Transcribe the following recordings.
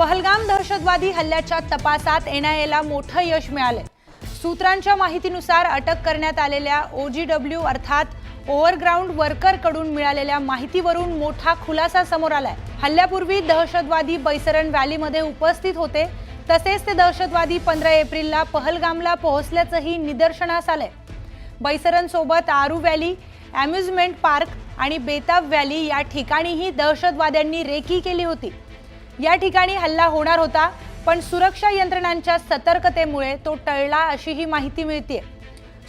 पहलगाम दहशतवादी हल्ल्याच्या तपासात एनआयएला मोठं यश मिळाले। सूत्रांच्या माहितीनुसार अटक करण्यात आलेल्या OGW अर्थात ओव्हरग्राऊंड वर्कर कडून मिळालेल्या माहितीवरून मोठा खुलासा समोर आलाय। हल्ल्यापूर्वी दहशतवादी बैसरन व्हॅलीमध्ये उपस्थित होते, तसेच ते दहशतवादी 15 एप्रिलला पहलगामला पोहोचल्याचंही निदर्शनास आलंय। बैसरन सोबत आरू व्हॅली, अम्युजमेंट पार्क आणि बेताब व्हॅली या ठिकाणीही दहशतवाद्यांनी रेकी केली होती। या ठिकाणी हल्ला होणार होता, पण सुरक्षा यंत्रणांच्या सतर्कतेमुळे तो टळला अशी ही माहिती मिळते।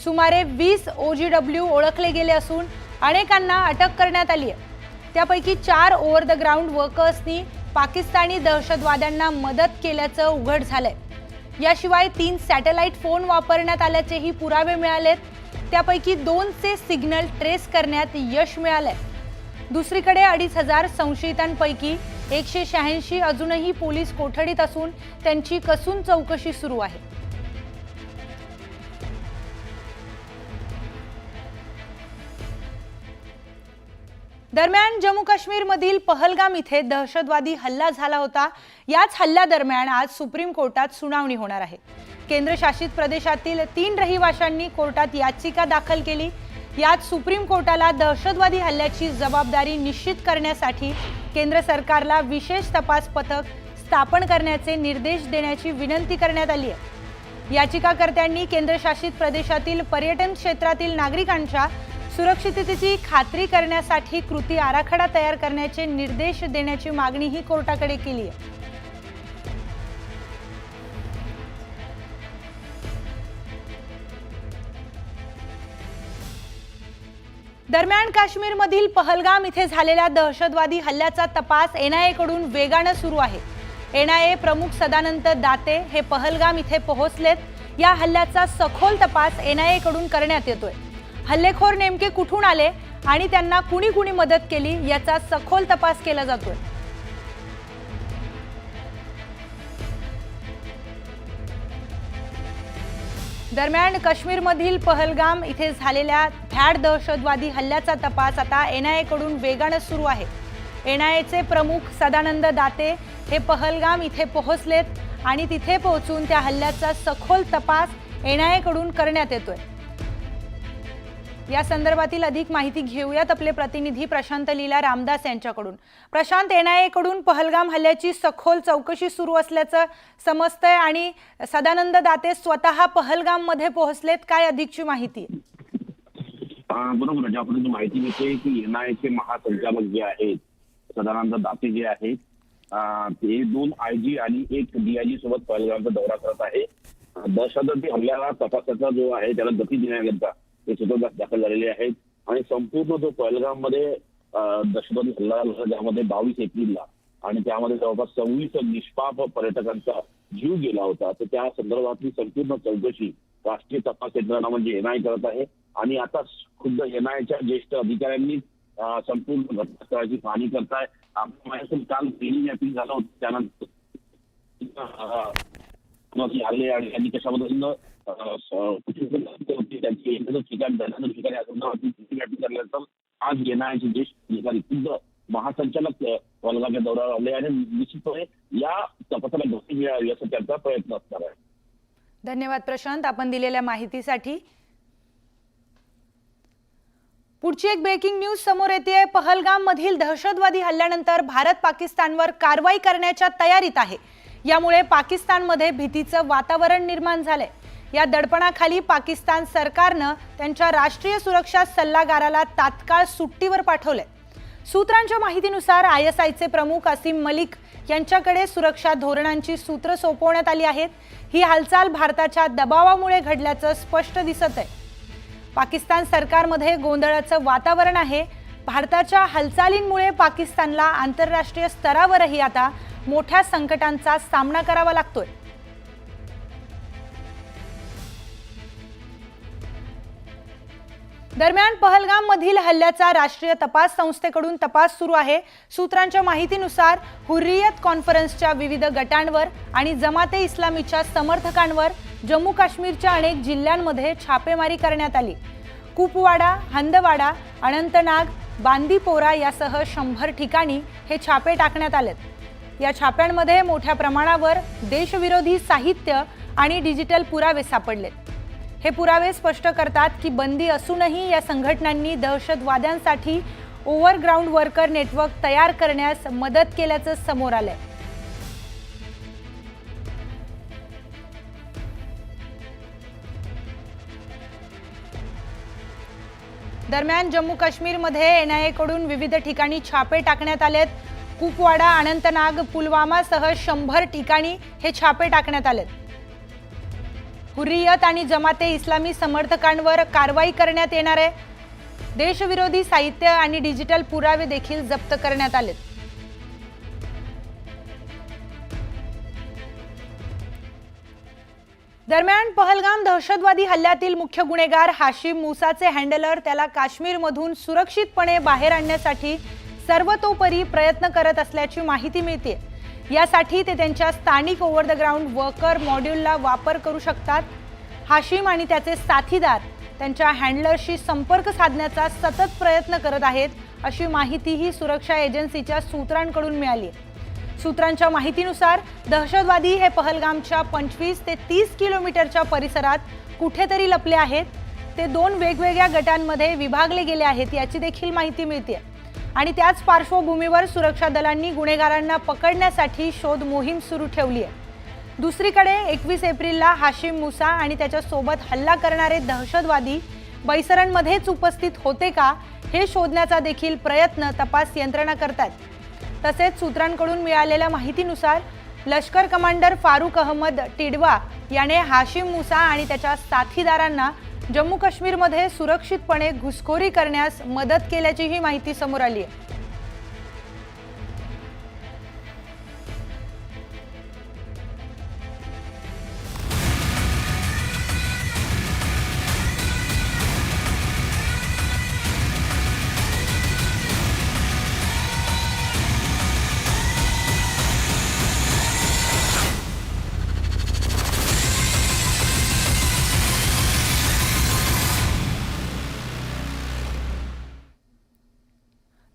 सुमारे 20 OGW ओळखले गेले असून अनेकांना अटक करण्यात आली आहे। त्यापैकी 4 ओव्हर द ग्राउंड वर्कर्सनी पाकिस्तानी दहशतवाद्यांना मदत केल्याचं उघड झालंय। याशिवाय 3 सॅटेलाइट फोन वापरण्यात आल्याचेही पुरावे मिळालेत। त्यापैकी 2चे सिग्नल ट्रेस करण्यात यश मिळालंय। दुसरीकडे 2500 संशयितांपैकी 186 अजूनही पोलीस कोठडीत असून त्यांची कसून चौकशी सुरू आहे। दरम्यान जम्मू काश्मीर मधील पहलगाम इथे दहशतवादी हल्ला झाला होता। याच हल्ल्यादरम्यान आज सुप्रीम कोर्टात सुनावणी होणार आहे। केंद्रशासित प्रदेशातील 3 रहिवाशांनी कोर्टात याचिका दाखल केली। यात सुप्रीम कोर्टाला दहशतवादी हल्ल्याची जबाबदारी निश्चित करण्यासाठी केंद्र सरकारला विशेष तपास पथक स्थापन करण्याचे निर्देश देण्याची विनंती करण्यात आली आहे। याचिकाकर्त्यांनी केंद्रशासित प्रदेशातील पर्यटन क्षेत्रातील नागरिकांच्या सुरक्षिततेची खात्री करण्यासाठी कृती आराखडा तयार करण्याचे निर्देश देण्याची मागणीही कोर्टाकडे केली आहे। दरम्यान काश्मीरमधील पहलगाम इथे झालेल्या दहशतवादी हल्ल्याचा तपास एनआयए कडून वेगाने सुरू आहे। एनआयए प्रमुख सदानंद दाते हे पहलगाम इथे पोहोचलेत। या हल्ल्याचा सखोल तपास एनआयए कडून करण्यात येतोय। हल्लेखोर नेमके कुठून आले आणि त्यांना कुणी मदत केली याचा सखोल तपास केला जातोय। दरम्यान काश्मीरमधील पहलगाम इथे झालेल्या भ्याड दहशतवादी हल्ल्याचा तपास आता एनआयए कडून वेगाने सुरू आहे। एनआयएचे प्रमुख सदानंद दाते हे पहलगाम इथे पोहोचलेत आणि तिथे पोहोचून त्या हल्ल्याचा सखोल तपास एनआयए कडून करण्यात येतोय। या संदर्भातील अधिक माहिती घेऊयात आपले प्रतिनिधी प्रशांत लीला रामदास यांच्याकडून। प्रशांत, एनआयए कडून पहलगाम हल्ल्याची सखोल चौकशी सुरू असल्याचं समजतंय आणि सदानंद दाते स्वतः पहलगाम मध्ये पोहोचलेत, काय अधिकची माहिती? बरोबर, ज्यापर्यंत माहिती मिळते की एनआयएचे महासंचालक जे आहेत सदानंद दाते जे आहेत ते 2 IG आणि 1 DIG सोबत पहलगामचा दौरा करत आहे। दहशतवादी हल्ल्याला तपासाचा जो आहे त्याला गती देण्याकरता ते सूत्र दाखल झालेले आहेत आणि संपूर्ण जो पहलगाम मध्ये दहशतवादी हल्ला झाला ज्यामध्ये 22 एप्रिलला आणि त्यामध्ये जवळपास 26 निष्पाप पर्यटकांचा जीव गेला होता, तर त्या संदर्भातली संपूर्ण चौकशी राष्ट्रीय तपास यंत्रणा म्हणजे एनआयए करत आहे। आणि आता खुद्द एनआयएच्या ज्येष्ठ अधिकाऱ्यांनी संपूर्ण घटनास्थळाची पाहणी करताय। आपण काल ट्रेनिंग मॅपिंग झालं होतं, त्यानंतर हल्ले आणि कशाबद्दल त्यांची ठिकाण आज एनआयएचे ज्येष्ठ अधिकारी खुद्द महासंचालक पहलगामच्या दौऱ्यावर आले आणि निश्चितपणे या तपासाला गती मिळावी असा त्यांचा प्रयत्न असणार आहे। धन्यवाद प्रशांत, आपण दिलेल्या माहितीसाठी। पुढची एक ब्रेकिंग न्यूज समोर येते। पहलगाम मधील दहशतवादी हल्ल्यानंतर भारत पाकिस्तानवर कारवाई करण्याच्या तयारीत आहे। यामुळे पाकिस्तानमध्ये भीतीचं वातावरण निर्माण झालंय। या दडपणाखाली पाकिस्तान सरकारनं त्यांच्या राष्ट्रीय सुरक्षा सल्लागाराला तात्काळ सुट्टीवर पाठवले। सूत्रांच्या माहितीनुसार ISIचे प्रमुख असीम मलिक यांच्याकडे सुरक्षा धोरणांची सूत्र सोपवण्यात आली आहेत। ही हालचाल भारताच्या दबावामुळे घडल्याचं स्पष्ट दिसत आहे। पाकिस्तान सरकारमध्ये गोंधळाचं वातावरण आहे। भारताच्या हालचालींमुळे पाकिस्तानला आंतरराष्ट्रीय स्तरावरही आता मोठ्या संकटांचा सामना करावा लागतोय। दरम्यान पहलगाम मधील हल्ल्याचा राष्ट्रीय तपास संस्थेकडून तपास सुरू आहे। सूत्रांच्या माहितीनुसार हुर्रियत कॉन्फरन्सच्या विविध गटांवर आणि जमाते इस्लामीच्या समर्थकांवर जम्मू काश्मीरच्या अनेक जिल्ह्यांमध्ये छापेमारी करण्यात आली। कुपवाडा, हंदवाडा, अनंतनाग, बांदीपोरा यासह 100 ठिकाणी हे छापे टाकण्यात आलेत। या छाप्यांमध्ये मोठ्या प्रमाणावर देशविरोधी साहित्य आणि डिजिटल पुरावे सापडलेत। हे पुरावे स्पष्ट करतात की बंदी असूनही या संघटनांनी दहशतवाद्यांसाठी ओव्हरग्राऊंड वर्कर नेटवर्क तयार करण्यास मदत केल्याचं समोर आलंय। दरम्यान जम्मू काश्मीरमध्ये एनआयए कडून विविध ठिकाणी छापे टाकण्यात आलेत। कुपवाडा, अनंतनाग, पुलवामासह 100 ठिकाणी हे छापे टाकण्यात आलेत। हुर्रियत आणि जमाते इस्लामी समर्थकांवर कारवाई करण्यात येणार आहे। देशविरोधी साहित्य आणि डिजिटल पुरावे देखील जप्त करण्यात आलेत। दरम्यान पहलगाम दहशतवादी हल्ल्यातील मुख्य गुन्हेगार हाशिम मुसाचे हँडलर त्याला काश्मीरमधून सुरक्षितपणे बाहेर आणण्यासाठी सर्वतोपरी प्रयत्न करत असल्याची माहिती मिळते। यासाठी ते त्यांच्या स्थानिक ओव्हर द ग्राउंड वर्कर मॉड्यूलला वापर करू शकतात। हाशिम आणि त्याचे साथीदार त्यांच्या हँडलरशी संपर्क साधण्याचा सतत प्रयत्न करत आहेत, अशी माहितीही सुरक्षा एजन्सीच्या सूत्रांकडून मिळाली आहे। सूत्रांच्या माहितीनुसार दहशतवादी हे पहलगामच्या 25 ते 30 किलोमीटरच्या परिसरात कुठेतरी लपले आहेत। ते 2 वेगवेगळ्या गटांमध्ये विभागले गेले आहेत याची देखील माहिती मिळते आणि त्याच पार्श्वभूमीवर सुरक्षा दलांनी गुन्हेगारांना पकडण्यासाठी शोध मोहीम सुरू ठेवली आहे। दुसरीकडे 21 एप्रिलला हाशिम मुसा आणि त्याच्या सोबत हल्ला करणारे दहशतवादी बैसरणमध्येच उपस्थित होते का हे शोधण्याचा देखील प्रयत्न तपास यंत्रणा करतात। तसेच सूत्रांकडून मिळालेल्या माहितीनुसार लष्कर कमांडर फारूक अहमद टिडवा याने हाशिम मुसा आणि त्याच्या साथीदारांना जम्मू काश्मीरमध्ये सुरक्षितपणे घुसखोरी करण्यास मदत केल्याचीही माहिती समोर आली आहे।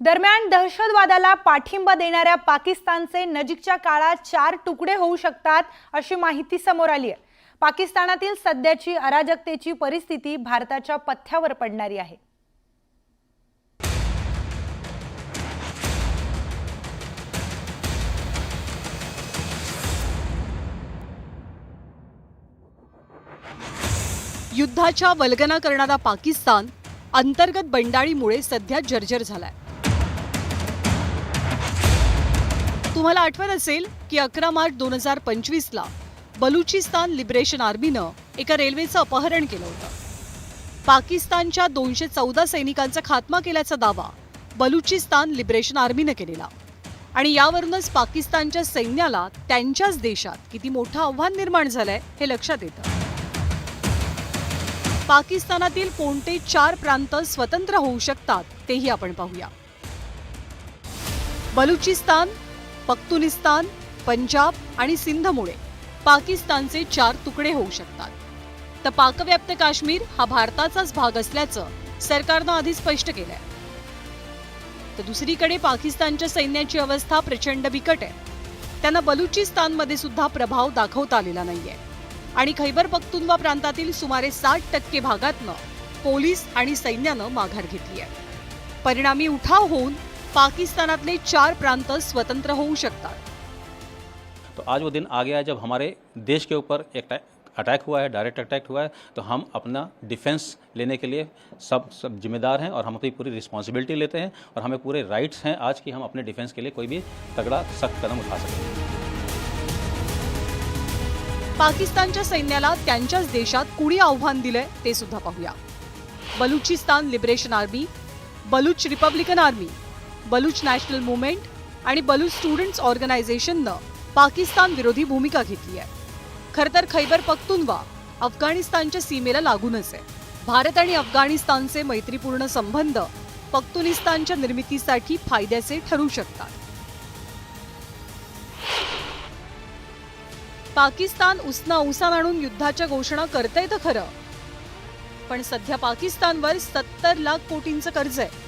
दरम्यान दहशतवादाला पाठिंबा देणाऱ्या पाकिस्तानचे नजीकच्या काळात 4 तुकडे होऊ शकतात अशी माहिती समोर आली आहे। पाकिस्तानातील सध्याची अराजकतेची परिस्थिती भारताच्या पथ्यावर पडणारी आहे। युद्धाच्या वल्गना करणारा पाकिस्तान अंतर्गत बंडाळीमुळे सध्या जर्जर झालाय। तुम्हाला आठवत असेल की 11 मार्च 2025 ला बलुचिस्तान लिबरेशन आर्मीनं एका रेल्वेचं अपहरण केलं होतं। पाकिस्तानच्या 214 सैनिकांचा खात्मा केल्याचा दावा बलुचिस्तान लिबरेशन आर्मीनं केलेला आणि यावरूनच पाकिस्तानच्या सैन्याला त्यांच्याच देशात किती मोठं आव्हान निर्माण झालंय हे लक्षात येतं। पाकिस्तानातील कोणते 4 प्रांत स्वतंत्र होऊ शकतात तेही आपण पाहूया। बलुचिस्तान, पख्तुनिस्तान, पंजाब आणि सिंधमुळे पाकिस्तानचे 4 तुकडे होऊ शकतात। तर पाकव्याप्त काश्मीर हा भारताचाच भाग असल्याचं सरकारनं आधी स्पष्ट केलंय। तर दुसरीकडे पाकिस्तानच्या सैन्याची अवस्था प्रचंड बिकट आहे। त्यांना बलुचिस्तानमध्ये सुद्धा प्रभाव दाखवता आलेला नाहीये आणि खैबर पख्तुनवा प्रांतातील सुमारे 60% भागातनं पोलीस आणि सैन्यानं माघार घेतली आहे। परिणामी उठाव होऊन पाकिस्तानातले 4 प्रांत स्वतंत्र होऊ शकतात। तो आज वो दिन आ गया है जब हमारे देश के ऊपर एक अटैक हुआ है, डायरेक्ट अटैक हुआ है, तो हम अपना डिफेंस लेने के लिए सब जिम्मेदार हैं और हम अपनी पूरी रिस्पॉन्सिबिलिटी लेते हैं और हमें पूरे राइट्स हैं आज कि हम अपने डिफेंस के लिए कोई भी तगड़ा सख्त कदम उठा सकें। पाकिस्तानच्या सैन्याला त्यांच्याच देशात कुणी आव्हान दिलंय ते सुद्धा पाहूया। Balochistan liberation army, Baloch Republican army, Baloch national movement आणि बलूच स्टुडंट्स ऑर्गनायझेशननं पाकिस्तान विरोधी भूमिका घेतली आहे। खरं तर खैबर पख्तुनवा अफगाणिस्तानच्या सीमेला लागूनच आहे। भारत आणि अफगाणिस्तानचे मैत्रीपूर्ण संबंध पख्तुनिस्तानच्या निर्मितीसाठी फायद्याचे ठरू शकतात। पाकिस्तान उसना उसान आणून युद्धाच्या घोषणा करतंय तर खरं, पण सध्या पाकिस्तानवर 70 लाख कोटींचं कर्ज आहे।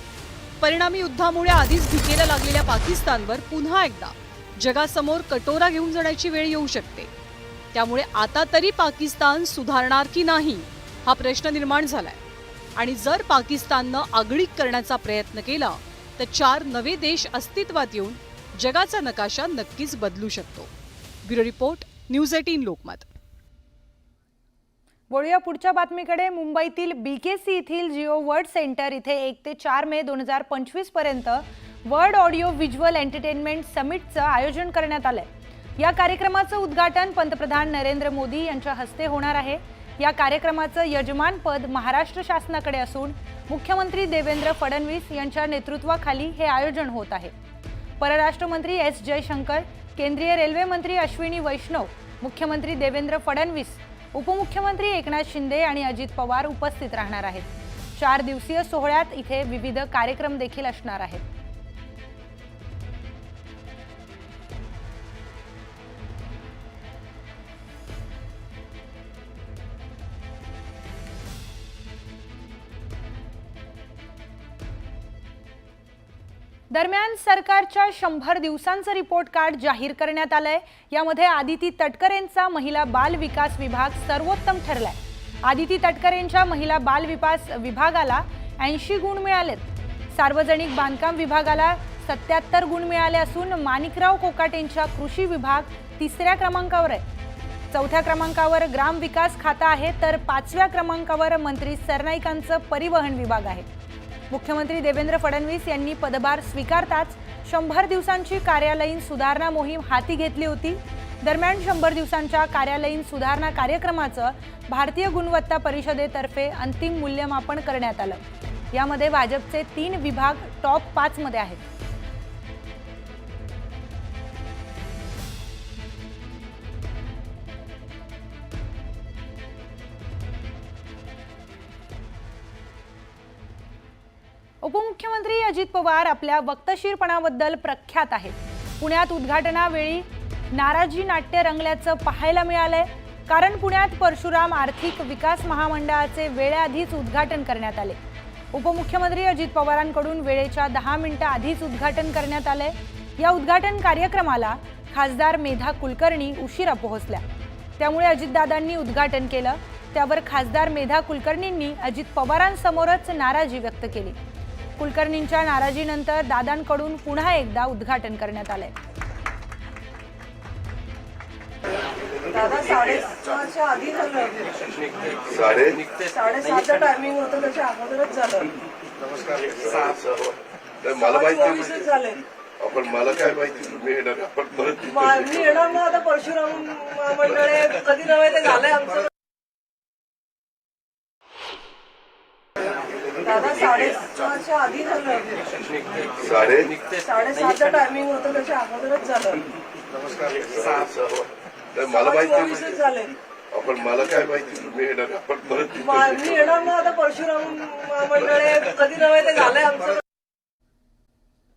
परिणामी युद्धामुळे आधीच भिकेला लागलेल्या पाकिस्तानवर पुन्हा एकदा जगासमोर कटोरा घेऊन जाण्याची वेळ येऊ शकते. त्यामुळे आता तरी पाकिस्तान सुधारणार की नाही हा प्रश्न निर्माण झालाय. आणि जर पाकिस्ताननं आगळीक करण्याचा प्रयत्न केला तर 4 नवे देश अस्तित्वात येऊन जगाचा नकाशा नक्कीच बदलू शकतो. Bureau report, news 18 Lokmat. वळूया पुढच्या बातमीकडे. मुंबईतील BKC येथील जिओ वर्ल्ड सेंटर इथे 1 ते 4 मे 2025 पर्यंत वर्ल्ड ऑडिओ व्हिज्युअल एंटरटेनमेंट समिटचं आयोजन करण्यात आलंय. या कार्यक्रमाचं उद्घाटन पंतप्रधान नरेंद्र मोदी यांच्या हस्ते होणार आहे. या कार्यक्रमाचं यजमानपद महाराष्ट्र शासनाकडे असून मुख्यमंत्री देवेंद्र फडणवीस यांच्या नेतृत्वाखाली हे आयोजन होत आहे. परराष्ट्र मंत्री S जयशंकर, केंद्रीय रेल्वे मंत्री अश्विनी वैष्णव, मुख्यमंत्री देवेंद्र फडणवीस, उपमुख्यमंत्री एकनाथ शिंदे आणि अजित पवार उपस्थित राहणार आहेत. 4 दिवसीय सोहळ्यात इथे विविध कार्यक्रम देखील असणार आहेत. दरम्यान सरकारच्या 100 दिवसांचं रिपोर्ट कार्ड जाहीर करण्यात आलंय. यामध्ये आदिती तटकरेंचा महिला बाल विकास विभाग सर्वोत्तम ठरलाय. आदिती तटकरेंच्या महिला बाल विकास विभागाला 80 गुण मिळालेत. सार्वजनिक बांधकाम विभागाला 77 गुण मिळाले असून माणिकराव कोकाटेंच्या कृषी विभाग 3ऱ्या क्रमांकावर आहे. 4थ्या क्रमांकावर ग्राम विकास खाता आहे तर 5व्या क्रमांकावर मंत्री सरनाईकांचं परिवहन विभाग आहे. मुख्यमंत्री देवेंद्र फडणवीस यांनी पदभार स्वीकारताच 100 दिवसांची कार्यालयीन सुधारणा मोहीम हाती घेतली होती. दरम्यान 100 दिवसांच्या कार्यालयीन सुधारणा कार्यक्रमाचं भारतीय गुणवत्ता परिषदेतर्फे अंतिम मूल्यमापन करण्यात आलं. यामध्ये भाजपचे 3 विभाग टॉप 5 मध्ये आहेत. उपमुख्यमंत्री अजित पवार आपल्या वक्तशीरपणाबद्दल प्रख्यात आहेत. पुण्यात उद्घाटनावेळी नाराजी नाट्य रंगल्याचं पाहायला मिळालंय. कारण पुण्यात परशुराम आर्थिक विकास महामंडळाचे वेळेआधीच उद्घाटन करण्यात आले. उपमुख्यमंत्री अजित पवारांकडून वेळेच्या 10 मिनिटं आधीच उद्घाटन करण्यात आलंय. या उद्घाटन कार्यक्रमाला खासदार मेधा कुलकर्णी उशिरा पोहोचल्या. त्यामुळे अजितदादांनी उद्घाटन केलं. त्यावर खासदार मेधा कुलकर्णींनी अजित पवारांसमोरच नाराजी व्यक्त केली. कुलकर्णींच्या नाराजीनंतर दादांकडून पुन्हा एकदा उद्घाटन करण्यात आलंय. दादा 6:30च्या आधी झालं. 7:30चं टायमिंग होतं, त्याच्या अगोदरच झालं. मला माहिती झाले. आपण मला काय माहिती तुम्ही येणार आपण परत मी येणार ना. आता परशुराम मंडळ कधी नव्हे ते झालंय आमचं. दादा 7:30च्या आधी झालं. 7:30चं टायमिंग होतं, त्याच्या अगोदरच झालं. मला माहिती झाले. आपण मला काय माहिती तुम्ही येणार आपण परत मी येणार ना. आता परशुराम मंडळ कधी नव्हे ते झालंय आमचं.